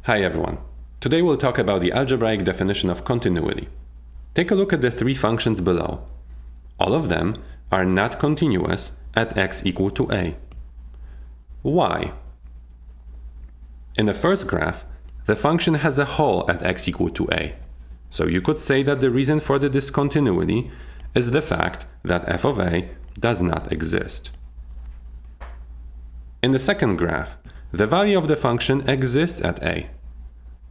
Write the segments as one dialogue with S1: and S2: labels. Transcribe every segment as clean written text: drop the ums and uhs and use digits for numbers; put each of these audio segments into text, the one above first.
S1: Hi everyone. Today we'll talk about the algebraic definition of continuity. Take a look at the three functions below. All of them are not continuous at x equal to a. Why? In the first graph, the function has a hole at x equal to a. So you could say that the reason for the discontinuity is the fact that f of a does not exist. In the second graph, the value of the function exists at a.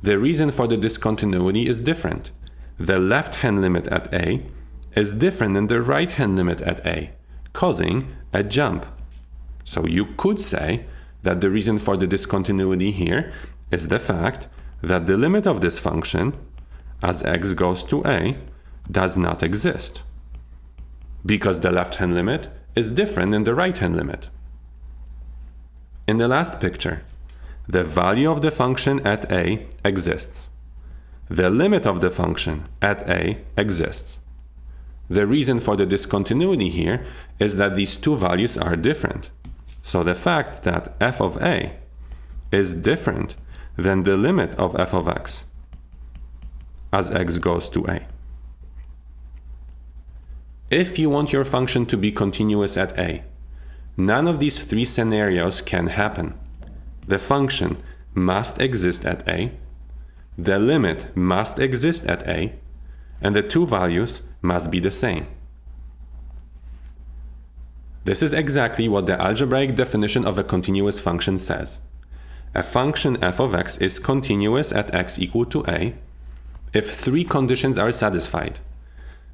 S1: The reason for the discontinuity is different. The left-hand limit at a is different than the right-hand limit at a, causing a jump. So you could say that the reason for the discontinuity here is the fact that the limit of this function, as x goes to a, does not exist, because the left-hand limit is different than the right-hand limit. In the last picture, the value of the function at a exists. The limit of the function at a exists. The reason for the discontinuity here is that these two values are different. So the fact that f of a is different than the limit of f of x as x goes to a. If you want your function to be continuous at a, none of these three scenarios can happen. The function must exist at a, the limit must exist at a, and the two values must be the same. This is exactly what the algebraic definition of a continuous function says. A function f of x is continuous at x equal to a if three conditions are satisfied.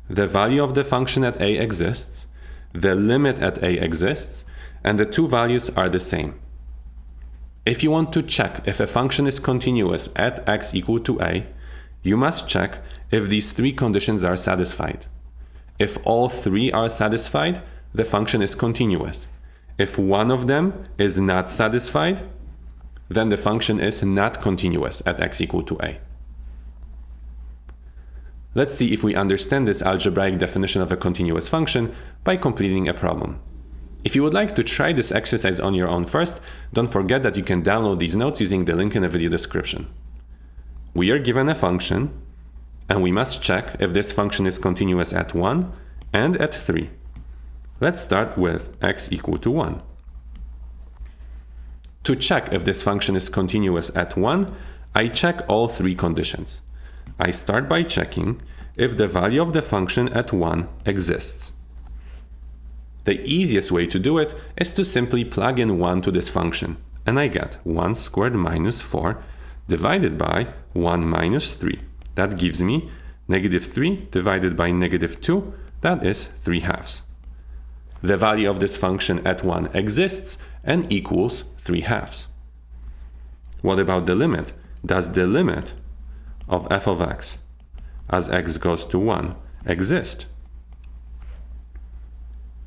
S1: The value of the function at a exists, the limit at a exists, and the two values are the same. If you want to check if a function is continuous at x equal to a, you must check if these three conditions are satisfied. If all three are satisfied, the function is continuous. If one of them is not satisfied, then the function is not continuous at x equal to a. Let's see if we understand this algebraic definition of a continuous function by completing a problem. If you would like to try this exercise on your own first, don't forget that you can download these notes using the link in the video description. We are given a function, and we must check if this function is continuous at 1 and at 3. Let's start with x equal to 1. To check if this function is continuous at 1, I check all three conditions. I start by checking if the value of the function at 1 exists. The easiest way to do it is to simply plug in 1 to this function, and I get 1 squared minus 4 divided by 1 minus 3. That gives me negative 3 divided by negative 2, that is 3/2. The value of this function at 1 exists and equals 3/2. What about the limit? Does the limit of f of x as x goes to 1 exist?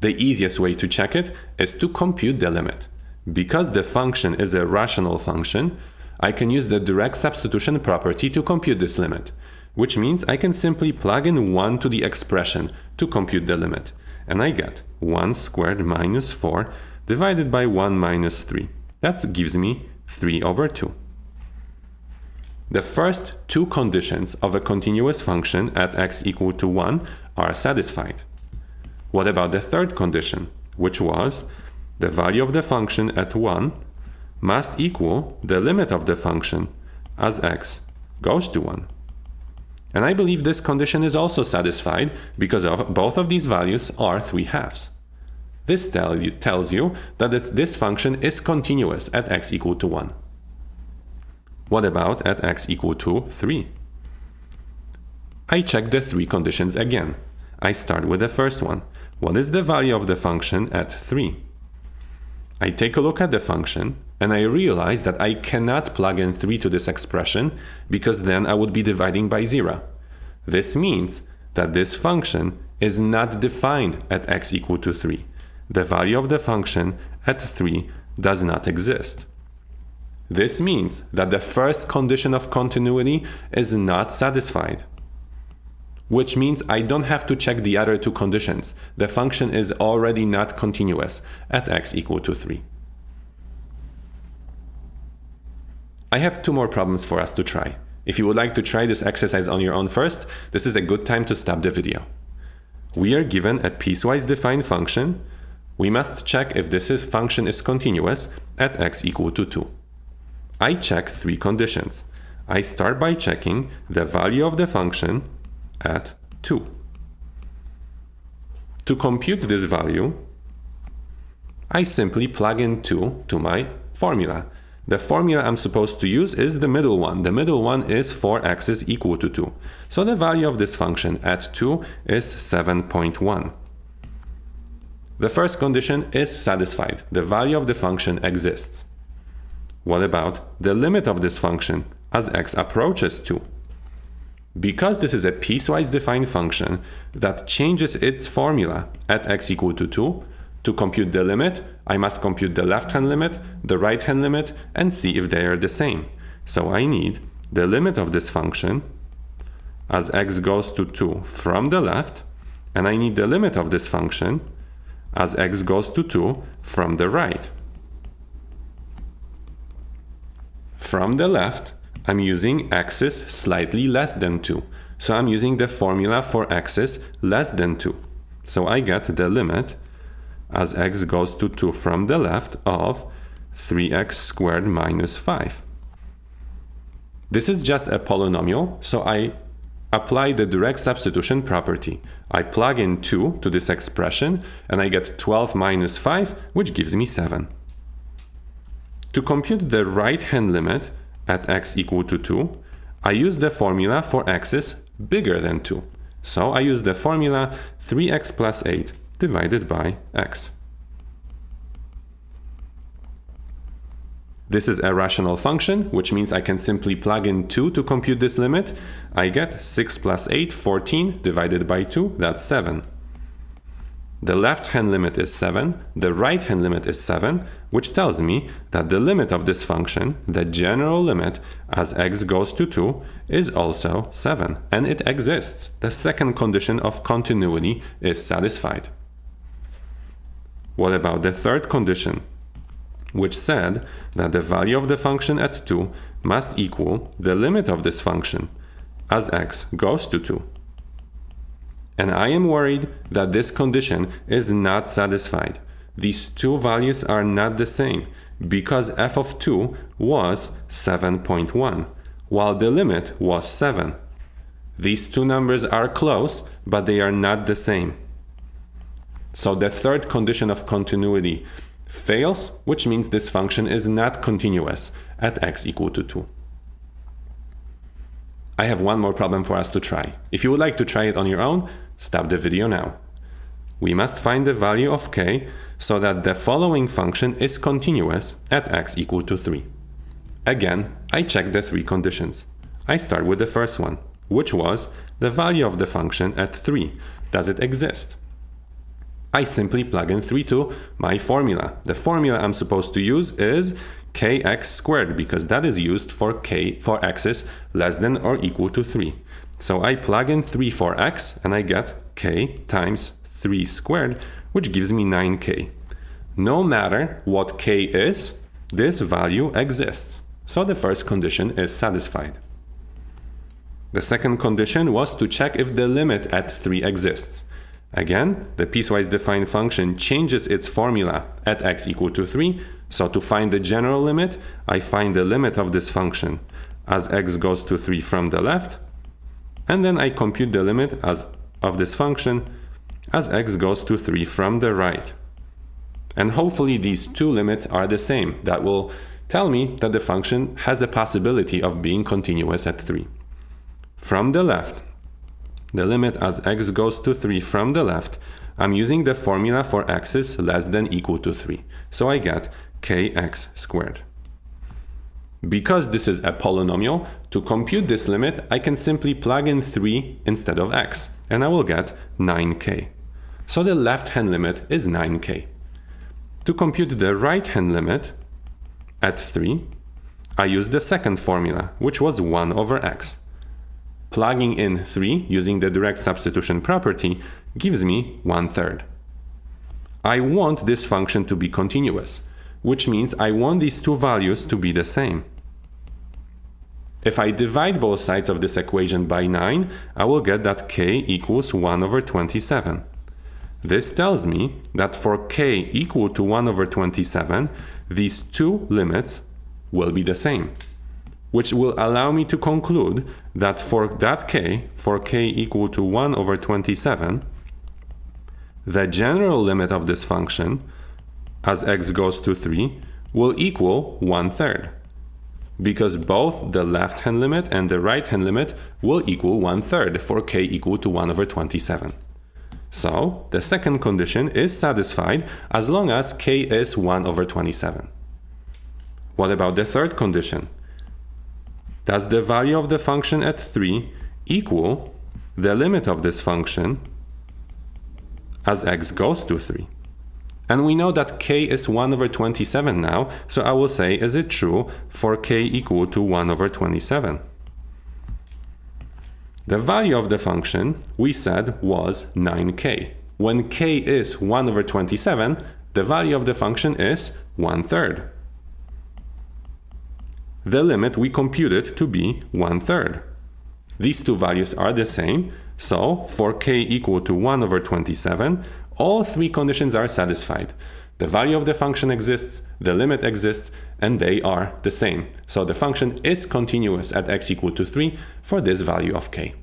S1: The easiest way to check it is to compute the limit. Because the function is a rational function, I can use the direct substitution property to compute this limit, which means I can simply plug in 1 to the expression to compute the limit, and I get 1 squared minus 4 divided by 1 minus 3. That gives me 3/2. The first two conditions of a continuous function at x equal to 1 are satisfied. What about the third condition, which was the value of the function at 1 must equal the limit of the function as x goes to 1? And I believe this condition is also satisfied because both of these values are 3/2. This tells you that this function is continuous at x equal to 1. What about at x equal to 3? I check the three conditions again. I start with the first one. What is the value of the function at 3? I take a look at the function, and I realize that I cannot plug in 3 to this expression because then I would be dividing by 0. This means that this function is not defined at x equal to 3. The value of the function at 3 does not exist. This means that the first condition of continuity is not satisfied, which means I don't have to check the other two conditions. The function is already not continuous at x equal to 3. I have two more problems for us to try. If you would like to try this exercise on your own first, this is a good time to stop the video. We are given a piecewise defined function. We must check if this function is continuous at x equal to 2. I check three conditions. I start by checking the value of the function at 2. To compute this value, I simply plug in 2 to my formula. The formula I'm supposed to use is the middle one. The middle one is for x is equal to 2. So the value of this function at 2 is 7.1. The first condition is satisfied. The value of the function exists. What about the limit of this function as x approaches 2? Because this is a piecewise defined function that changes its formula at x equal to 2, to compute the limit, I must compute the left-hand limit, the right-hand limit, and see if they are the same. So I need the limit of this function as x goes to 2 from the left, and I need the limit of this function as x goes to 2 from the right. From the left, I'm using x's slightly less than 2. So I'm using the formula for x's less than 2. So I get the limit as x goes to 2 from the left of 3x squared minus 5. This is just a polynomial, so I apply the direct substitution property. I plug in 2 to this expression, and I get 12 minus 5, which gives me 7. To compute the right-hand limit at x equal to 2, I use the formula for x's bigger than 2. So I use the formula 3x plus 8 divided by x. This is a rational function, which means I can simply plug in 2 to compute this limit. I get 6 plus 8, 14, divided by 2, that's 7. The left-hand limit is 7, the right-hand limit is 7, which tells me that the limit of this function, the general limit as x goes to 2, is also 7, and it exists. The second condition of continuity is satisfied. What about the third condition, which said that the value of the function at 2 must equal the limit of this function as x goes to 2? And I am worried that this condition is not satisfied. These two values are not the same because f of 2 was 7.1, while the limit was 7. These two numbers are close, but they are not the same. So the third condition of continuity fails, which means this function is not continuous at x equal to 2. I have one more problem for us to try. If you would like to try it on your own, stop the video now. We must find the value of k so that the following function is continuous at x equal to 3. Again, I check the three conditions. I start with the first one, which was the value of the function at 3. Does it exist? I simply plug in 3 to my formula. The formula I'm supposed to use is kx squared because that is used for x's less than or equal to 3. So I plug in 3 for x and I get k times 3 squared, which gives me 9k. No matter what k is, this value exists. So the first condition is satisfied. The second condition was to check if the limit at 3 exists. Again, the piecewise defined function changes its formula at x equal to 3, so to find the general limit, I find the limit of this function as x goes to 3 from the left, and then I compute the limit of this function as x goes to 3 from the right. And hopefully these two limits are the same. That will tell me that the function has a possibility of being continuous at 3. From the left, the limit as x goes to 3 from the left, I'm using the formula for x's less than equal to 3. So I get kx squared. Because this is a polynomial, to compute this limit, I can simply plug in 3 instead of x, and I will get 9k. So the left-hand limit is 9k. To compute the right-hand limit at 3, I use the second formula, which was 1 over x. Plugging in 3 using the direct substitution property gives me 1/3. I want this function to be continuous, which means I want these two values to be the same. If I divide both sides of this equation by 9, I will get that k equals 1 over 27. This tells me that for k equal to 1 over 27, these two limits will be the same, which will allow me to conclude that for k equal to 1 over 27, the general limit of this function, as x goes to 3, will equal 1/3, because both the left-hand limit and the right-hand limit will equal 1/3 for k equal to 1 over 27. So, the second condition is satisfied as long as k is 1 over 27. What about the third condition? Does the value of the function at 3 equal the limit of this function as x goes to 3? And we know that k is 1 over 27 now, so I will say, is it true for k equal to 1 over 27? The value of the function, we said, was 9k. When k is 1 over 27, the value of the function is 1/3. The limit we computed to be 1/3. These two values are the same, so for k equal to 1 over 27, all three conditions are satisfied. The value of the function exists, the limit exists, and they are the same. So the function is continuous at x equal to 3 for this value of k.